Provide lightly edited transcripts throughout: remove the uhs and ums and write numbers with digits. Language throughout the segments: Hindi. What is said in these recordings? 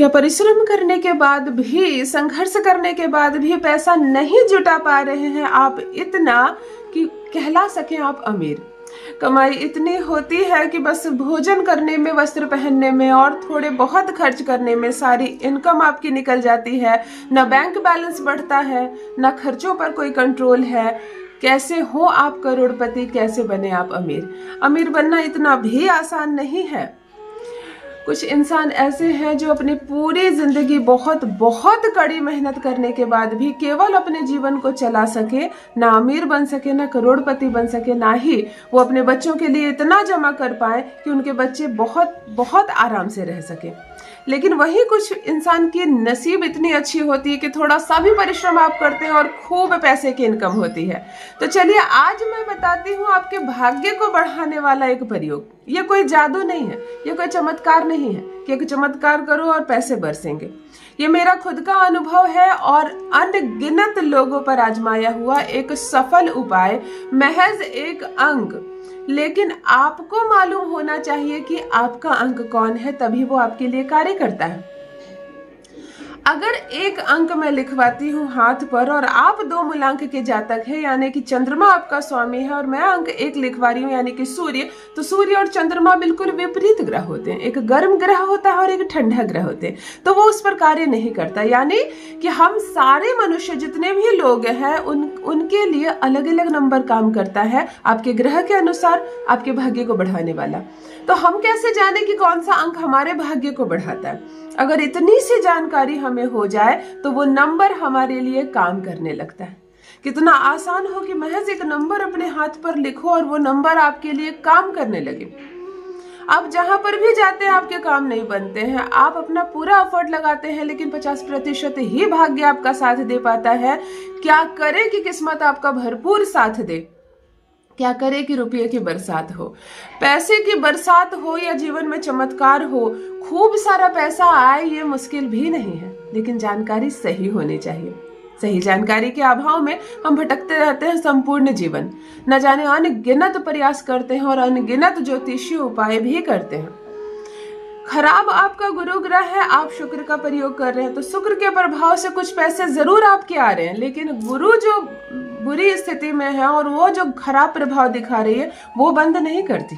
क्या परिश्रम करने के बाद भी, संघर्ष करने के बाद भी पैसा नहीं जुटा पा रहे हैं आप इतना कि कहला सके आप अमीर? कमाई इतनी होती है कि बस भोजन करने में, वस्त्र पहनने में और थोड़े बहुत खर्च करने में सारी इनकम आपकी निकल जाती है। ना बैंक बैलेंस बढ़ता है, ना खर्चों पर कोई कंट्रोल है। कैसे हो आप करोड़पति, कैसे बने आप अमीर? अमीर बनना इतना भी आसान नहीं है। कुछ इंसान ऐसे हैं जो अपनी पूरी जिंदगी बहुत बहुत कड़ी मेहनत करने के बाद भी केवल अपने जीवन को चला सके, ना अमीर बन सके, ना करोड़पति बन सके, ना ही वो अपने बच्चों के लिए इतना जमा कर पाए कि उनके बच्चे बहुत बहुत आराम से रह सके। लेकिन वही कुछ इंसान की नसीब इतनी अच्छी होती है कि थोड़ा सा भी परिश्रम आप करते हैं और खूब पैसे की इनकम होती है। तो चलिए आज मैं बताती हूँ आपके भाग्य को बढ़ाने वाला एक प्रयोग। ये कोई जादू नहीं है, ये कोई चमत्कार नहीं है कि एक चमत्कार करो और पैसे बरसेंगे। ये मेरा खुद का अनुभव है और अनगिनत लोगों पर आजमाया हुआ एक सफल उपाय, महज एक अंक। लेकिन आपको मालूम होना चाहिए कि आपका अंक कौन है, तभी वो आपके लिए कार्य करता है। अगर एक अंक मैं लिखवाती हूँ हाथ पर और आप 2 मूलांक के जातक है, यानी कि चंद्रमा आपका स्वामी है और मैं अंक 1 लिखवा रही हूँ यानी कि सूर्य, तो सूर्य और चंद्रमा बिल्कुल विपरीत ग्रह होते हैं। एक गर्म ग्रह होता है और एक ठंडा ग्रह होते हैं, तो वो उस पर कार्य नहीं करता। यानी कि हम सारे मनुष्य जितने भी लोग हैं उनके लिए अलग अलग नंबर काम करता है, आपके ग्रह के अनुसार आपके भाग्य को बढ़ाने वाला। तो हम कैसे जाने कि कौन सा अंक हमारे भाग्य को बढ़ाता है? अगर इतनी सी जानकारी हमें हो जाए तो वो नंबर हमारे लिए काम करने लगता है। कितना आसान हो कि महज एक नंबर अपने हाथ पर लिखो और वो नंबर आपके लिए काम करने लगे। आप जहां पर भी जाते हैं आपके काम नहीं बनते हैं, आप अपना पूरा एफर्ट लगाते हैं लेकिन 50% ही भाग्य आपका साथ दे पाता है। क्या करे कि किस्मत आपका भरपूर साथ दे, क्या करे कि रुपये की बरसात हो, पैसे की बरसात हो या जीवन में चमत्कार हो। खूब सारा पैसा आए ये मुश्किल भी नहीं है, लेकिन जानकारी सही होनी चाहिए। सही जानकारी के अभाव में हम भटकते रहते हैं संपूर्ण जीवन। न जाने अनगिनत प्रयास करते हैं और अनगिनत ज्योतिषीय उपाय भी करते हैं। खराब आपका गुरु ग्रह है, आप शुक्र का प्रयोग कर रहे हैं तो शुक्र के प्रभाव से कुछ पैसे जरूर आपके आ रहे हैं, लेकिन गुरु जो बुरी स्थिति में है और वो जो खराब प्रभाव दिखा रही है वो बंद नहीं करती।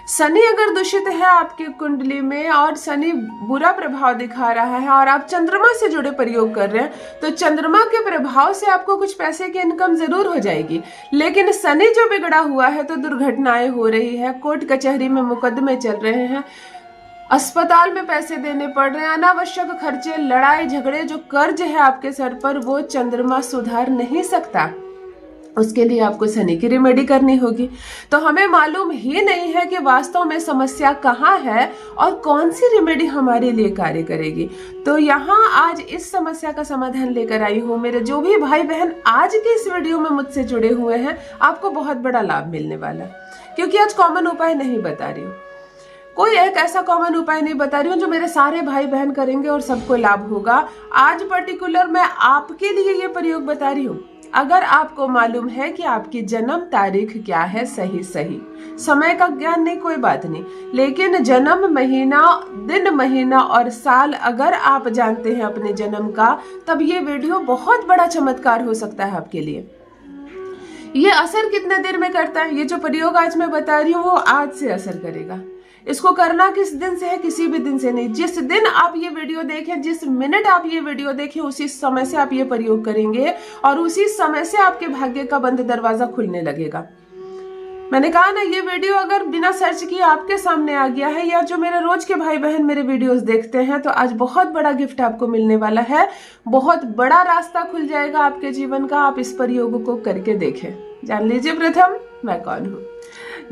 शनि अगर दूषित है आपकी कुंडली में और शनि बुरा प्रभाव दिखा रहा है और आप चंद्रमा से जुड़े प्रयोग कर रहे हैं, तो चंद्रमा के प्रभाव से आपको कुछ पैसे की इनकम जरूर हो जाएगी। लेकिन शनि जो बिगड़ा हुआ है तो दुर्घटनाएं हो रही है, कोर्ट कचहरी में मुकदमे चल रहे हैं, अस्पताल में पैसे देने पड़ रहे हैं, अनावश्यक खर्चे, लड़ाई झगड़े, जो कर्ज है आपके सर पर वो चंद्रमा सुधार नहीं सकता। उसके लिए आपको शनि की रेमेडी करनी होगी। तो हमें मालूम ही नहीं है कि वास्तव में समस्या कहाँ है और कौन सी रेमेडी हमारे लिए कार्य करेगी। तो यहाँ आज इस समस्या का समाधान लेकर आई हूँ। मेरे जो भी भाई बहन आज के इस वीडियो में मुझसे जुड़े हुए हैं, आपको बहुत बड़ा लाभ मिलने वाला, क्योंकि आज कॉमन उपाय नहीं बता रही हूँ। कोई एक ऐसा कॉमन उपाय नहीं बता रही हूँ जो मेरे सारे भाई बहन करेंगे और सबको लाभ होगा। आज पर्टिकुलर मैं आपके लिए ये प्रयोग बता रही हूँ। अगर आपको मालूम है कि आपकी जन्म तारीख क्या है, सही समय का ज्ञान नहीं, कोई बात नहीं, लेकिन जन्म, महीना, दिन, महीना और साल अगर आप जानते हैं अपने जन्म का, तब ये वीडियो बहुत बड़ा चमत्कार हो सकता है आपके लिए। ये असर कितने देर में करता है? ये जो प्रयोग आज मैं बता रही हूँ वो आज से असर करेगा। इसको करना किस दिन से है? किसी भी दिन से नहीं। जिस दिन आप ये वीडियो देखें, जिस मिनट आप ये वीडियो देखें, उसी समय से आप ये प्रयोग करेंगे और उसी समय से आपके भाग्य का बंद दरवाजा खुलने लगेगा। मैंने कहा ना, ये वीडियो अगर बिना सर्च किए आपके सामने आ गया है, या जो मेरे रोज के भाई बहन मेरे वीडियोस देखते हैं, तो आज बहुत बड़ा गिफ्ट आपको मिलने वाला है। बहुत बड़ा रास्ता खुल जाएगा आपके जीवन का। आप इस प्रयोग को करके देखें। जान लीजिए प्रथम मैं कौन हूँ।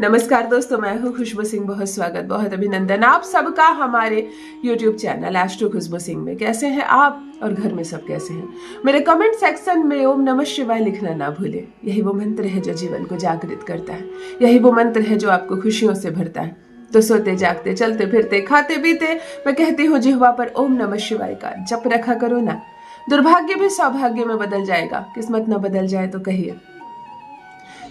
नमस्कार दोस्तों, मैं हूँ खुशबू सिंह। बहुत स्वागत, बहुत अभिनंदन आप सबका हमारे YouTube चैनल एस्ट्रो खुशबू सिंह में। कैसे हैं आप और घर में सब कैसे हैं? मेरे कमेंट सेक्शन में ओम नमः शिवाय लिखना ना भूलें। यही वो मंत्र है जो जीवन को जागृत करता है, यही वो मंत्र है जो आपको खुशियों से भरता है। तो सोते जागते, चलते फिरते, खाते पीते मैं कहती हूँ जिह्वा पर ओम नमः शिवाय का जप रखा करो ना। दुर्भाग्य भी सौभाग्य में बदल जाएगा। किस्मत न बदल जाए तो कहिए।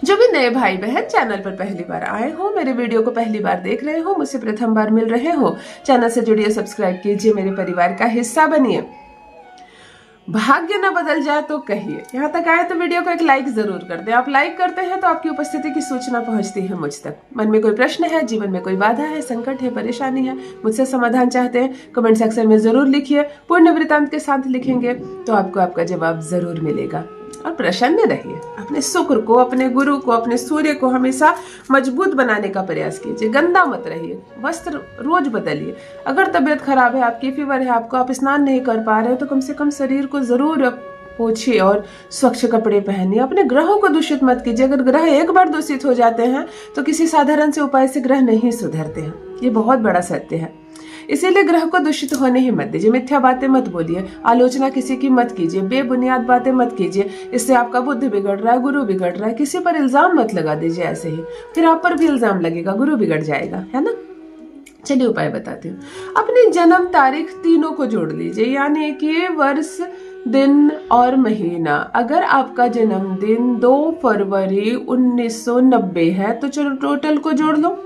जो भी नए भाई बहन चैनल पर पहली बार आए हो, मेरे वीडियो को पहली बार देख रहे हो, मुझसे प्रथम बार मिल रहे हो, चैनल से जुड़िए, सब्सक्राइब कीजिए, मेरे परिवार का हिस्सा बनिए। भाग्य न बदल जाए तो कहिए। यहाँ तक आए तो वीडियो को एक लाइक जरूर कर दे। आप लाइक करते हैं तो आपकी उपस्थिति की सूचना पहुंचती है मुझ तक। मन में कोई प्रश्न है, जीवन में कोई बाधा है, संकट है, परेशानी है, मुझसे समाधान चाहते हैं, कमेंट सेक्शन में जरूर लिखिए। पूर्ण वृत्तांत के साथ लिखेंगे तो आपको आपका जवाब जरूर मिलेगा। और प्रसन्न रहिए। अपने शुक्र को, अपने गुरु को, अपने सूर्य को हमेशा मजबूत बनाने का प्रयास कीजिए। गंदा मत रहिए, वस्त्र रोज बदलिए। अगर तबीयत खराब है, आपकी फीवर है, आपको आप स्नान नहीं कर पा रहे हो तो कम से कम शरीर को जरूर पोछिए और स्वच्छ कपड़े पहनिए। अपने ग्रहों को दूषित मत कीजिए। अगर ग्रह एक बार दूषित हो जाते हैं तो किसी साधारण से उपाय से ग्रह नहीं सुधरते हैं। ये बहुत बड़ा सत्य है। इसीलिए ग्रह को दूषित होने ही मत दीजिए। मिथ्या बातें मत बोलिए, आलोचना किसी की मत कीजिए, बेबुनियाद बातें मत कीजिए। इससे आपका बुद्धि बिगड़ रहा है, गुरु बिगड़ रहा है। किसी पर इल्जाम मत लगा दीजिए ऐसे ही, फिर आप पर भी इल्जाम लगेगा, गुरु बिगड़ जाएगा, है ना। चलिए उपाय बताती हूँ। अपनी जन्म तारीख तीनों को जोड़ लीजिए, यानी कि वर्ष, दिन और महीना। अगर आपका जन्मदिन 2 फरवरी 1990 है तो चलो टोटल को जोड़ लो।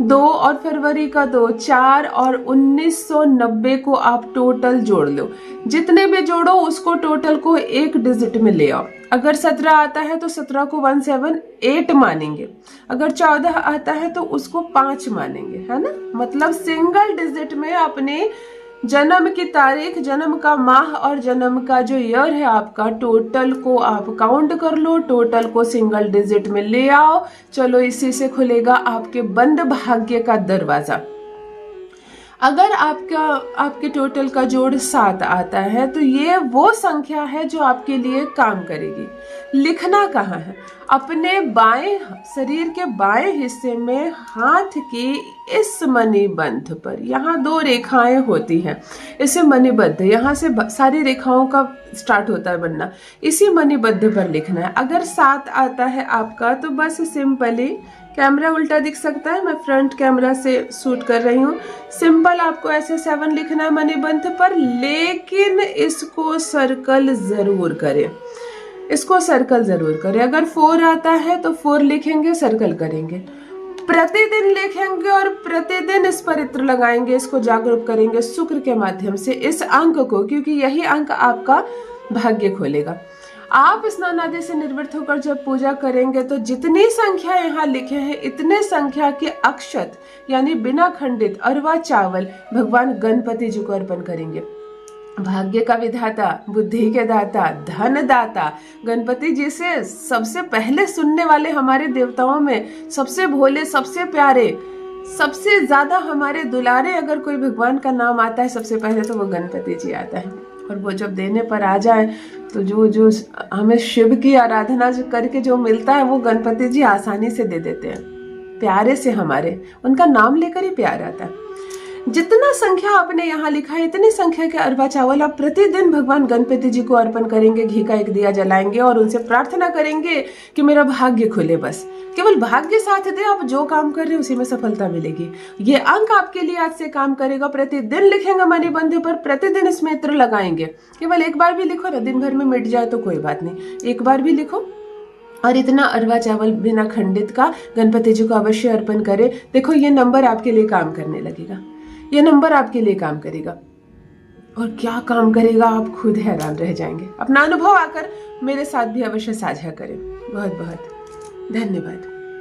2 और फरवरी का 2, 4 और 1990 को आप टोटल जोड़ लो। जितने भी जोड़ो उसको टोटल को एक डिजिट में ले आओ। अगर 17 आता है तो 17 को 178 मानेंगे। अगर 14 आता है तो उसको 5 मानेंगे, है ना। मतलब सिंगल डिजिट में अपने जन्म की तारीख, जन्म का माह और जन्म का जो ईयर है आपका, टोटल को आप काउंट कर लो। टोटल को सिंगल डिजिट में ले आओ। चलो इसी से खुलेगा आपके बंद भाग्य का दरवाजा। अगर आपके टोटल का जोड़ 7 आता है तो ये वो संख्या है जो आपके लिए काम करेगी। लिखना कहाँ है? अपने बाएं शरीर के बाएं हिस्से में हाथ की इस मणिबंध पर, यहाँ 2 रेखाएं होती हैं, इसे मणिबद्ध, यहाँ से सारी रेखाओं का स्टार्ट होता है बनना। इसी मणिबद्ध पर लिखना है। अगर 7 आता है आपका तो बस सिंपली, कैमरा उल्टा दिख सकता है, मैं फ्रंट कैमरा से शूट कर रही हूँ, सिंपल आपको ऐसे 7 लिखना है मणिबंध पर। लेकिन इसको सर्कल जरूर करें, इसको सर्कल जरूर करें। अगर 4 आता है तो 4 लिखेंगे, सर्कल करेंगे। प्रतिदिन लिखेंगे और प्रतिदिन इस पर इत्र लगाएंगे, इसको जागरूक करेंगे शुक्र के माध्यम से इस अंक को, क्योंकि यही अंक आपका भाग्य खोलेगा। आप स्नान आदि से निर्वृत्त होकर जब पूजा करेंगे तो जितनी संख्या यहाँ लिखे हैं इतने संख्या के अक्षत यानी बिना खंडित अरवा चावल भगवान गणपति जी को अर्पण करेंगे। भाग्य का विधाता, बुद्धि के दाता, धन दाता गणपति जी से सबसे पहले सुनने वाले हमारे देवताओं में सबसे भोले, सबसे प्यारे, सबसे ज्यादा हमारे दुलारे अगर कोई भगवान का नाम आता है सबसे पहले तो वो गणपति जी आता है। और वो जब देने पर आ जाए तो जो हमें शिव की आराधना करके जो मिलता है वो गणपति जी आसानी से दे देते हैं, प्यारे से हमारे, उनका नाम लेकर ही प्यार आता है। जितना संख्या आपने यहाँ लिखा है इतनी संख्या के अरवा चावल आप प्रतिदिन भगवान गणपति जी को अर्पण करेंगे। घी का एक दिया जलाएंगे और उनसे प्रार्थना करेंगे कि मेरा भाग्य खुले। बस केवल भाग्य साथ दे, आप जो काम कर रहे हैं उसी में सफलता मिलेगी। ये अंक आपके लिए आज से काम करेगा। प्रतिदिन लिखेंगे मणिबंध पर, प्रतिदिन इसमें इत्र लगाएंगे। केवल एक बार भी लिखो ना, दिन भर में मिट जाए तो कोई बात नहीं, एक बार भी लिखो और इतना अरवा चावल बिना खंडित का गणपति जी को अवश्य अर्पण करें। देखो ये नंबर आपके लिए काम करने लगेगा, ये नंबर आपके लिए काम करेगा। और क्या काम करेगा आप खुद हैरान रह जाएंगे। अपना अनुभव आकर मेरे साथ भी अवश्य साझा करें। बहुत बहुत धन्यवाद।